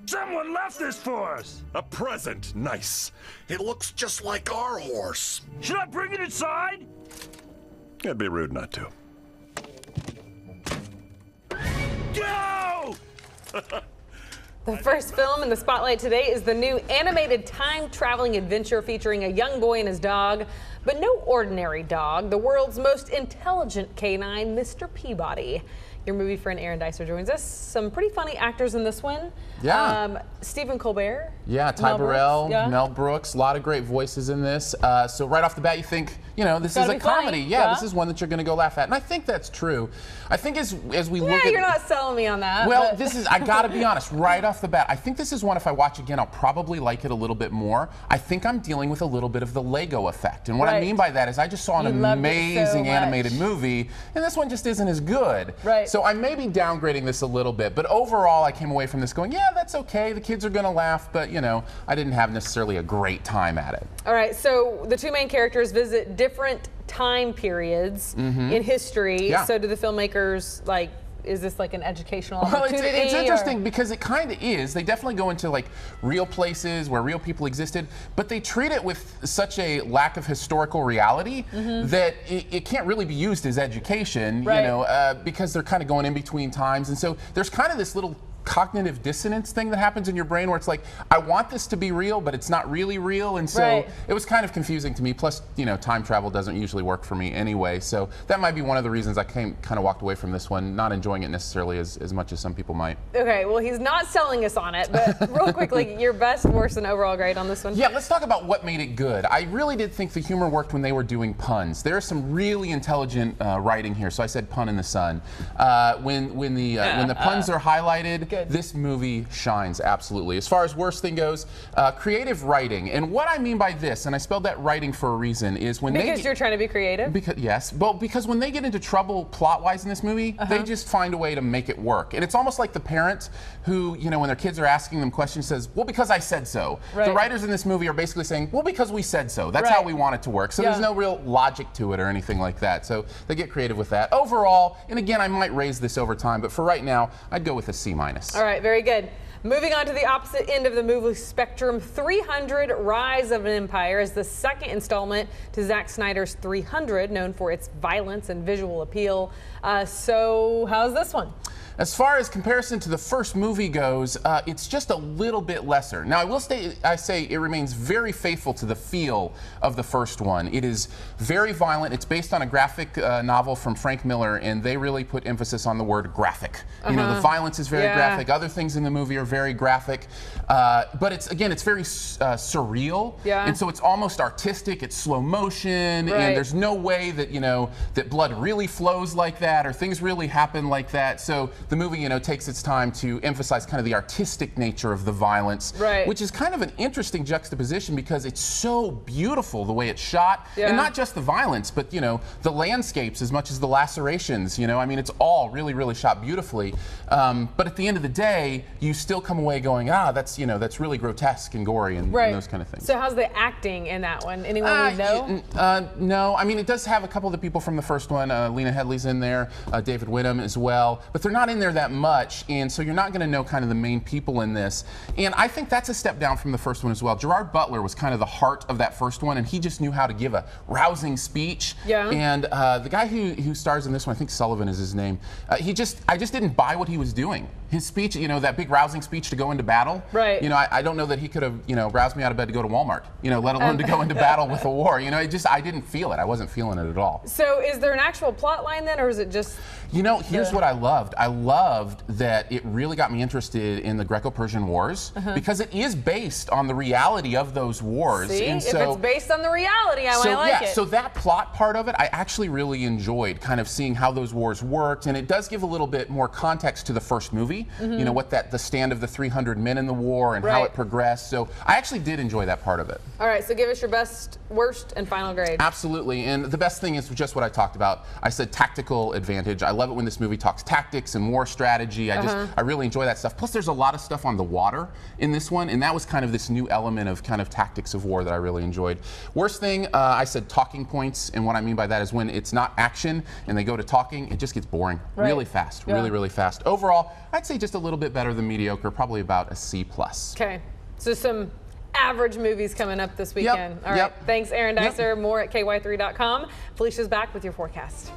Someone left this for us! A present. Nice. It looks just like our horse. Should I bring it inside? It'd be rude not to. Go! The first film in the spotlight today is the new animated time-traveling adventure featuring a young boy and his dog, but no ordinary dog, the world's most intelligent canine, Mr. Peabody. Your movie friend Aaron Dicer joins us. Some pretty funny actors in this one. Yeah. Stephen Colbert. Yeah, Ty Burrell, yeah. Mel Brooks, a lot of great voices in this. So right off the bat, you think, you know, this is Gotta a be funny. comedy. Yeah, this is one that you're going to go laugh at, and I think that's true. I think as we look at, You're not selling me on that. well, but. this is, I got to be honest, right off the bat, I think this is one, if I watch again, I'll probably like it a little bit more. I think I'm dealing with a little bit of the Lego effect, and what I mean by that is I just saw an amazing animated movie, and this one just isn't as good. Right. So I may be downgrading this a little bit, but overall, I came away from this going, yeah, that's okay. The kids are going to laugh, but you know, I didn't have necessarily a great time at it. All right, so the two main characters visit different time periods in history. Yeah. So do the filmmakers, like, is this like an educational opportunity? Well, it's interesting because it kind of is. They definitely go into like real places where real people existed, but they treat it with such a lack of historical reality that it can't really be used as education, you know, because they're kind of going in between times. And so there's kind of this little cognitive dissonance thing that happens in your brain where it's like, I want this to be real, but it's not really real. And so it was kind of confusing to me. Plus, you know, time travel doesn't usually work for me anyway. So that might be one of the reasons I kind of walked away from this one, not enjoying it necessarily as much as some people might. Okay, well, he's not selling us on it, but real quickly, your best, worst, and overall grade on this one? Yeah, let's talk about what made it good. I really did think the humor worked when they were doing puns. There's some really intelligent writing here, so I said pun in the sun. When the puns are highlighted, this movie shines, absolutely. As far as worst thing goes, creative writing. And what I mean by this, and I spelled that writing for a reason, is when because you're trying to be creative? Yes, well, because when they get into trouble plot-wise in this movie, they just find a way to make it work. And it's almost like the parent who, you know, when their kids are asking them questions, says, well, because I said so. The writers in this movie are basically saying, well, because we said so. That's how we want it to work. So there's no real logic to it or anything like that. So they get creative with that. Overall, and again, I might raise this over time, but for right now, I'd go with a C-. All right, very good. Moving on to the opposite end of the movie spectrum, 300 Rise of an Empire is the second installment to Zack Snyder's 300, known for its violence and visual appeal. So how's this one? As far as comparison to the first movie goes, it's just a little bit lesser. Now, I say it remains very faithful to the feel of the first one. It is very violent. It's based on a graphic novel from Frank Miller, and they really put emphasis on the word graphic. You know, the violence is very graphic. Other things in the movie are very graphic. But it's very surreal. And so it's almost artistic. It's slow motion, and there's no way that, you know, that blood really flows like that or things really happen like that. So the movie, you know, takes its time to emphasize kind of the artistic nature of the violence, which is kind of an interesting juxtaposition because it's so beautiful the way it's shot, and not just the violence, but, you know, the landscapes as much as the lacerations. You know, I mean, it's all really, really shot beautifully. But at the end of the day, you still come away going, that's, you know, that's really grotesque and gory and those kind of things. So how's the acting in that one? Anyone we know? No, I mean, it does have a couple of the people from the first one. Lena Headey's in there, David Whittam as well, but they're not in there that much, and so you're not going to know kind of the main people in this. And I think that's a step down from the first one as well. Gerard Butler was kind of the heart of that first one, and he just knew how to give a rousing speech. And the guy who stars in this one, I think Sullivan is his name, I just didn't buy what he was doing. His speech, you know, that big rousing speech to go into battle. You know, I don't know that he could have, you know, roused me out of bed to go to Walmart, you know, let alone to go into battle with a war. You know, I didn't feel it. I wasn't feeling it at all. So is there an actual plot line then, or is it just... You know, here's what I loved. I loved that it really got me interested in the Greco-Persian Wars because it is based on the reality of those wars. See, and if it's based on the reality, I like it. So that plot part of it, I actually really enjoyed kind of seeing how those wars worked, and it does give a little bit more context to the first movie. You know, what the stand of the 300 men in the war and how it progressed. So I actually did enjoy that part of it. All right, so give us your best, worst, and final grade. Absolutely, and the best thing is just what I talked about. I said tactical advantage. I love it when this movie talks tactics and war strategy. I really enjoy that stuff. Plus, there's a lot of stuff on the water in this one, and that was kind of this new element of kind of tactics of war that I really enjoyed. Worst thing, I said talking points, and what I mean by that is when it's not action and they go to talking, it just gets boring really fast, really, really fast. Overall, I'd say just a little bit better than mediocre. are probably about a C+. Okay, so some average movies coming up this weekend. All right, thanks, Aaron Dicer. More at ky3.com. Felicia's back with your forecast.